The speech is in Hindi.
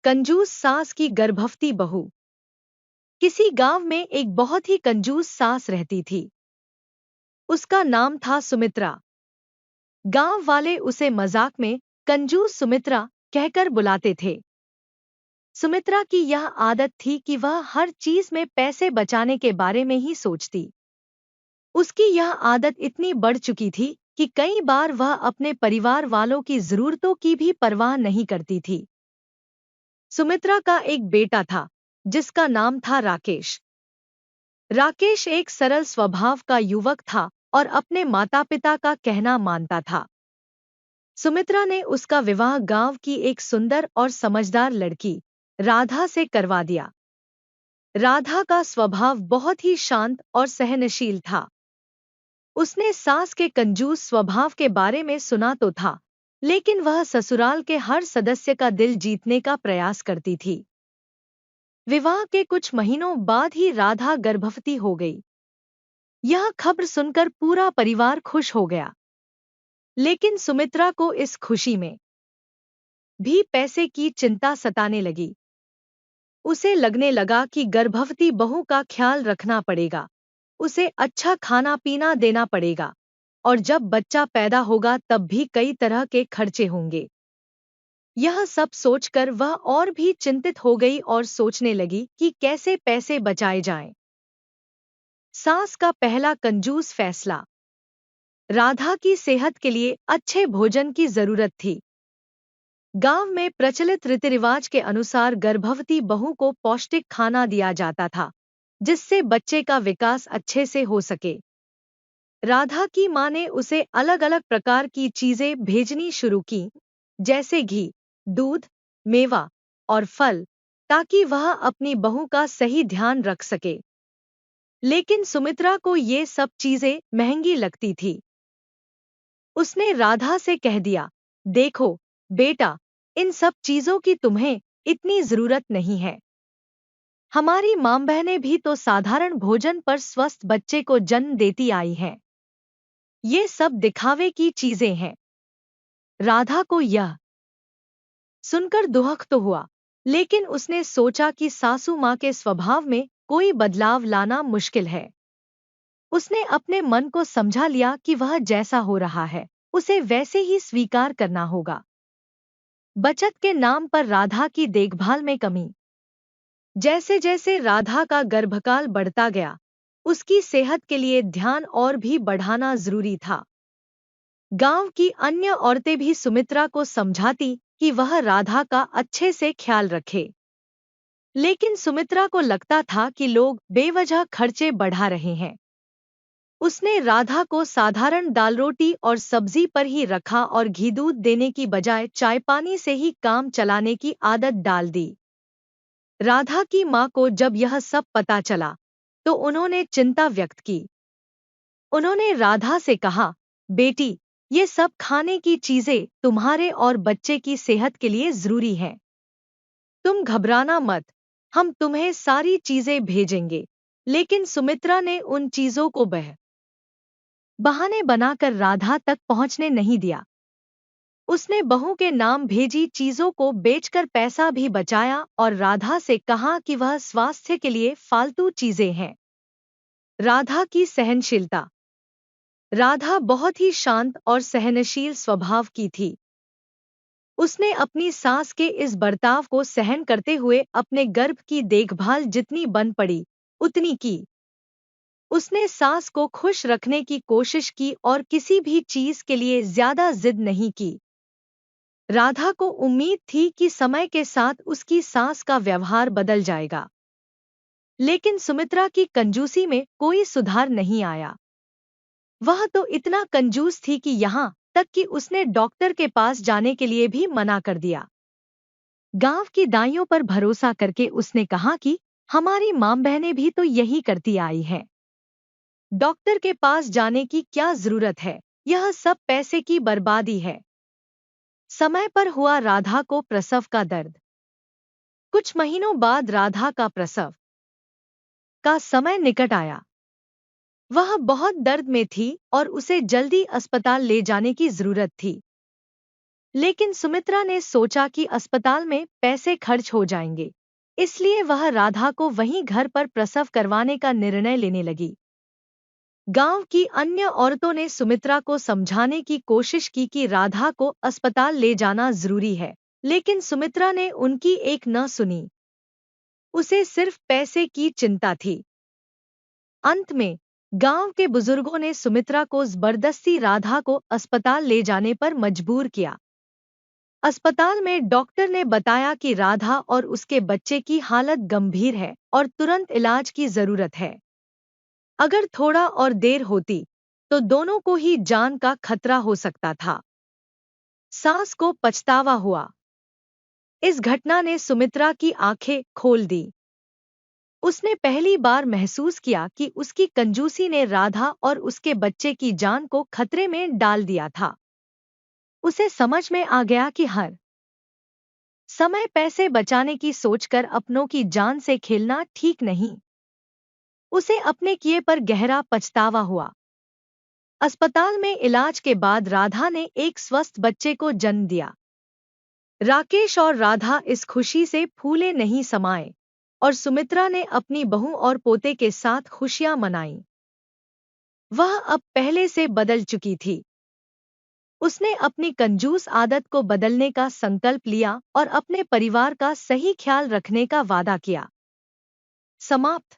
कंजूस सास की गर्भवती बहू। किसी गांव में एक बहुत ही कंजूस सास रहती थी। उसका नाम था सुमित्रा। गांव वाले उसे मजाक में कंजूस सुमित्रा कहकर बुलाते थे। सुमित्रा की यह आदत थी कि वह हर चीज में पैसे बचाने के बारे में ही सोचती। उसकी यह आदत इतनी बढ़ चुकी थी कि कई बार वह अपने परिवार वालों की जरूरतों की भी परवाह नहीं करती थी। सुमित्रा का एक बेटा था जिसका नाम था राकेश। राकेश एक सरल स्वभाव का युवक था और अपने माता पिता का कहना मानता था। सुमित्रा ने उसका विवाह गांव की एक सुंदर और समझदार लड़की राधा से करवा दिया। राधा का स्वभाव बहुत ही शांत और सहनशील था। उसने सास के कंजूस स्वभाव के बारे में सुना तो था, लेकिन वह ससुराल के हर सदस्य का दिल जीतने का प्रयास करती थी। विवाह के कुछ महीनों बाद ही राधा गर्भवती हो गई। यह खबर सुनकर पूरा परिवार खुश हो गया, लेकिन सुमित्रा को इस खुशी में भी पैसे की चिंता सताने लगी। उसे लगने लगा कि गर्भवती बहू का ख्याल रखना पड़ेगा, उसे अच्छा खाना पीना देना पड़ेगा, और जब बच्चा पैदा होगा तब भी कई तरह के खर्चे होंगे। यह सब सोचकर वह और भी चिंतित हो गई और सोचने लगी कि कैसे पैसे बचाए जाएं। सास का पहला कंजूस फैसला। राधा की सेहत के लिए अच्छे भोजन की जरूरत थी। गांव में प्रचलित रीति रिवाज के अनुसार गर्भवती बहू को पौष्टिक खाना दिया जाता था, जिससे बच्चे का विकास अच्छे से हो सके। राधा की मां ने उसे अलग अलग प्रकार की चीजें भेजनी शुरू की, जैसे घी, दूध, मेवा और फल, ताकि वह अपनी बहू का सही ध्यान रख सके। लेकिन सुमित्रा को ये सब चीजें महंगी लगती थी। उसने राधा से कह दिया, देखो बेटा, इन सब चीजों की तुम्हें इतनी जरूरत नहीं है। हमारी मां बहनें भी तो साधारण भोजन पर स्वस्थ बच्चे को जन्म देती आई हैं। ये सब दिखावे की चीजें हैं। राधा को यह सुनकर दुख तो हुआ, लेकिन उसने सोचा कि सासू मां के स्वभाव में कोई बदलाव लाना मुश्किल है। उसने अपने मन को समझा लिया कि वह जैसा हो रहा है उसे वैसे ही स्वीकार करना होगा। बचत के नाम पर राधा की देखभाल में कमी। जैसे जैसे राधा का गर्भकाल बढ़ता गया, उसकी सेहत के लिए ध्यान और भी बढ़ाना जरूरी था। गांव की अन्य औरतें भी सुमित्रा को समझाती कि वह राधा का अच्छे से ख्याल रखे, लेकिन सुमित्रा को लगता था कि लोग बेवजह खर्चे बढ़ा रहे हैं। उसने राधा को साधारण दाल रोटी और सब्जी पर ही रखा और घी दूध देने की बजाय चाय पानी से ही काम चलाने की आदत डाल दी। राधा की मां को जब यह सब पता चला तो उन्होंने चिंता व्यक्त की। उन्होंने राधा से कहा, बेटी, ये सब खाने की चीजें तुम्हारे और बच्चे की सेहत के लिए जरूरी हैं। तुम घबराना मत, हम तुम्हें सारी चीजें भेजेंगे। लेकिन सुमित्रा ने उन चीजों को बहाने बनाकर राधा तक पहुंचने नहीं दिया। उसने बहू के नाम भेजी चीजों को बेचकर पैसा भी बचाया और राधा से कहा कि वह स्वास्थ्य के लिए फालतू चीजें हैं। राधा की सहनशीलता। राधा बहुत ही शांत और सहनशील स्वभाव की थी। उसने अपनी सास के इस बर्ताव को सहन करते हुए अपने गर्भ की देखभाल जितनी बन पड़ी उतनी की। उसने सास को खुश रखने की कोशिश की और किसी भी चीज के लिए ज्यादा जिद नहीं की। राधा को उम्मीद थी कि समय के साथ उसकी सास का व्यवहार बदल जाएगा, लेकिन सुमित्रा की कंजूसी में कोई सुधार नहीं आया। वह तो इतना कंजूस थी कि यहाँ तक कि उसने डॉक्टर के पास जाने के लिए भी मना कर दिया। गांव की दाइयों पर भरोसा करके उसने कहा कि हमारी मां बहनें भी तो यही करती आई हैं। डॉक्टर के पास जाने की क्या जरूरत है, यह सब पैसे की बर्बादी है। समय पर हुआ राधा को प्रसव का दर्द। कुछ महीनों बाद राधा का प्रसव का समय निकट आया। वह बहुत दर्द में थी और उसे जल्दी अस्पताल ले जाने की जरूरत थी। लेकिन सुमित्रा ने सोचा कि अस्पताल में पैसे खर्च हो जाएंगे, इसलिए वह राधा को वहीं घर पर प्रसव करवाने का निर्णय लेने लगी। गांव की अन्य औरतों ने सुमित्रा को समझाने की कोशिश की कि राधा को अस्पताल ले जाना जरूरी है, लेकिन सुमित्रा ने उनकी एक न सुनी। उसे सिर्फ पैसे की चिंता थी। अंत में गांव के बुजुर्गों ने सुमित्रा को जबरदस्ती राधा को अस्पताल ले जाने पर मजबूर किया। अस्पताल में डॉक्टर ने बताया कि राधा और उसके बच्चे की हालत गंभीर है और तुरंत इलाज की जरूरत है। अगर थोड़ा और देर होती तो दोनों को ही जान का खतरा हो सकता था। सास को पछतावा हुआ। इस घटना ने सुमित्रा की आंखें खोल दी। उसने पहली बार महसूस किया कि उसकी कंजूसी ने राधा और उसके बच्चे की जान को खतरे में डाल दिया था। उसे समझ में आ गया कि हर समय पैसे बचाने की सोचकर अपनों की जान से खेलना ठीक नहीं। उसे अपने किए पर गहरा पछतावा हुआ। अस्पताल में इलाज के बाद राधा ने एक स्वस्थ बच्चे को जन्म दिया। राकेश और राधा इस खुशी से फूले नहीं समाये और सुमित्रा ने अपनी बहू और पोते के साथ खुशियां मनाईं। वह अब पहले से बदल चुकी थी। उसने अपनी कंजूस आदत को बदलने का संकल्प लिया और अपने परिवार का सही ख्याल रखने का वादा किया। समाप्त।